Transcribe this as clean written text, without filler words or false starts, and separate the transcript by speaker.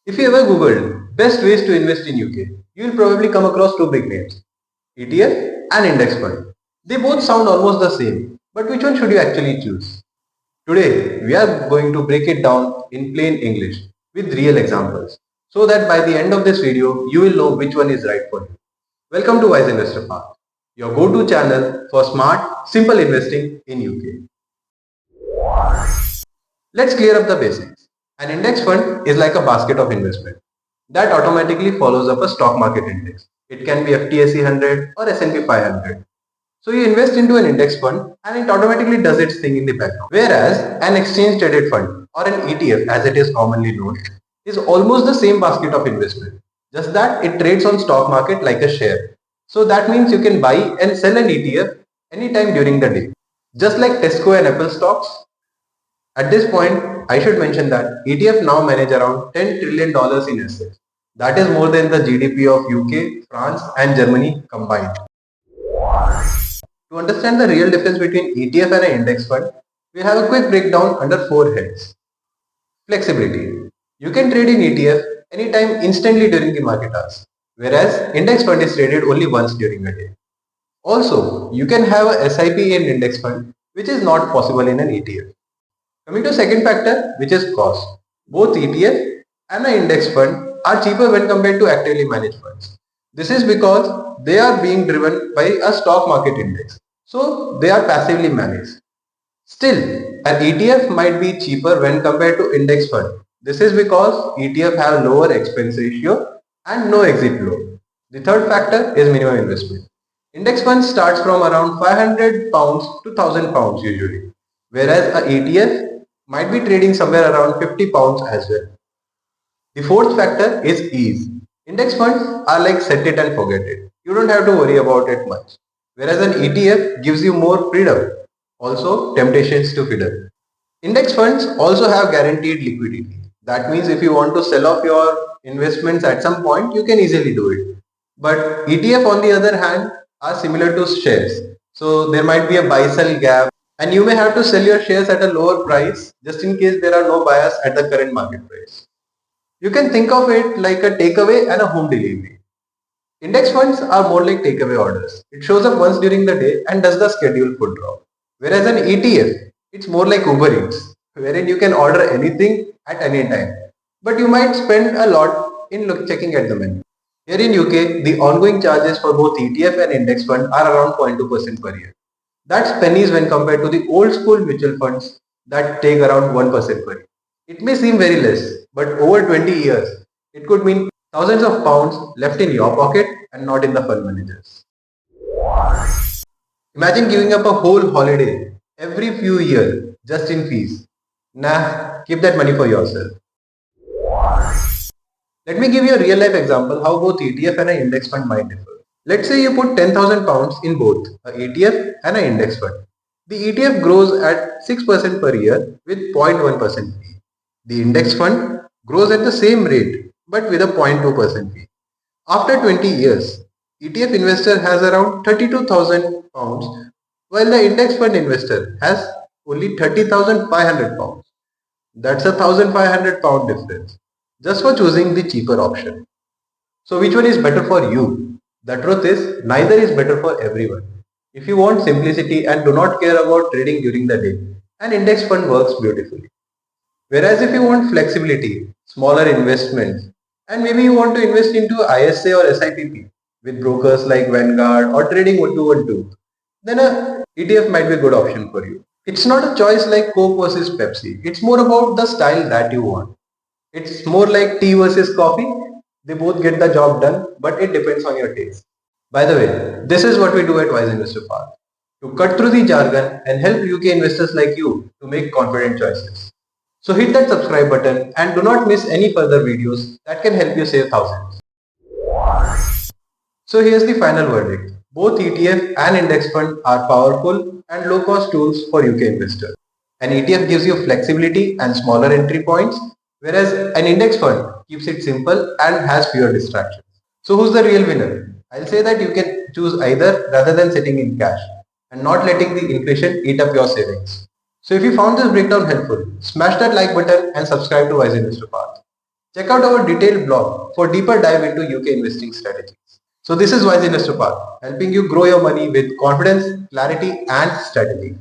Speaker 1: If you ever Googled best ways to invest in UK, you will probably come across two big names, ETF and index fund. They both sound almost the same, but which one should you actually choose? Today, we are going to break it down in plain English with real examples so that by the end of this video, you will know which one is right for you. Welcome to Wise Investor Path, your go-to channel for smart, simple investing in UK. Let's clear up the basics. An index fund is like a basket of investment that automatically follows up a stock market index. It can be FTSE 100 or S&P 500. So you invest into an index fund and it automatically does its thing in the background. Whereas an exchange traded fund or an ETF as it is commonly known is almost the same basket of investment. Just that it trades on stock market like a share. So that means you can buy and sell an ETF anytime during the day. Just like Tesco and Apple stocks. At this point, I should mention that ETF now manage around $10 trillion in assets. That is more than the GDP of UK, France and Germany combined. To understand the real difference between ETF and an index fund, we have a quick breakdown under four heads. Flexibility. You can trade in ETF anytime instantly during the market hours, whereas index fund is traded only once during a day. Also, you can have a SIP in index fund, which is not possible in an ETF. Coming to second factor, which is cost. Both ETF and an index fund are cheaper when compared to actively managed funds. This is because they are being driven by a stock market index. So they are passively managed. Still, an ETF might be cheaper when compared to index fund. This is because ETF have lower expense ratio and no exit flow. The third factor is minimum investment. Index fund starts from around £500 to £1000 usually, whereas a ETF might be trading somewhere around £50 as well. The fourth factor is ease. Index funds are like set it and forget it. You don't have to worry about it much. Whereas an ETF gives you more freedom. Also, temptations to fiddle. Index funds also have guaranteed liquidity. That means if you want to sell off your investments at some point, you can easily do it. But ETF on the other hand are similar to shares. So there might be a buy sell gap and you may have to sell your shares at a lower price just in case there are no buyers at the current market price. You can think of it like a takeaway and a home delivery. Index funds are more like takeaway orders. It shows up once during the day and does the scheduled food drop. Whereas an ETF, it's more like Uber Eats, wherein you can order anything at any time. But you might spend a lot in checking at the menu. Here in UK, the ongoing charges for both ETF and index fund are around 0.2% per year. That's pennies when compared to the old school mutual funds that take around 1% per year. It may seem very less, but over 20 years, it could mean thousands of pounds left in your pocket and not in the fund managers. Imagine giving up a whole holiday every few years just in fees. Nah, keep that money for yourself. Let me give you a real life example how both ETF and an index fund might differ. Let's say you put £10,000 in both a ETF and an index fund. The ETF grows at 6% per year with 0.1% fee. The index fund grows at the same rate but with a 0.2% fee. After 20 years, ETF investor has around £32,000 while the index fund investor has only £30,500. That's a £1,500 difference just for choosing the cheaper option. So which one is better for you? The truth is neither is better for everyone. If you want simplicity and do not care about trading during the day, an index fund works beautifully. Whereas if you want flexibility, smaller investments, and maybe you want to invest into ISA or SIPP with brokers like Vanguard or trading 212, then a ETF might be a good option for you. It's not a choice like Coke versus Pepsi. It's more about the style that you want. It's more like tea versus coffee. They both get the job done, but it depends on your taste. By the way, this is what we do at Wise Investor Path, to cut through the jargon and help UK investors like you to make confident choices. So hit that subscribe button and do not miss any further videos that can help you save thousands. So here's the final verdict. Both ETF and index fund are powerful and low cost tools for UK investors. An ETF gives you flexibility and smaller entry points, whereas an index fund keeps it simple and has fewer distractions. So who's the real winner? I'll say that you can choose either rather than sitting in cash and not letting the inflation eat up your savings. So if you found this breakdown helpful, smash that like button and subscribe to Wise Investor Path. Check out our detailed blog for deeper dive into UK investing strategies. So this is Wise Investor Path, helping you grow your money with confidence, clarity and strategy.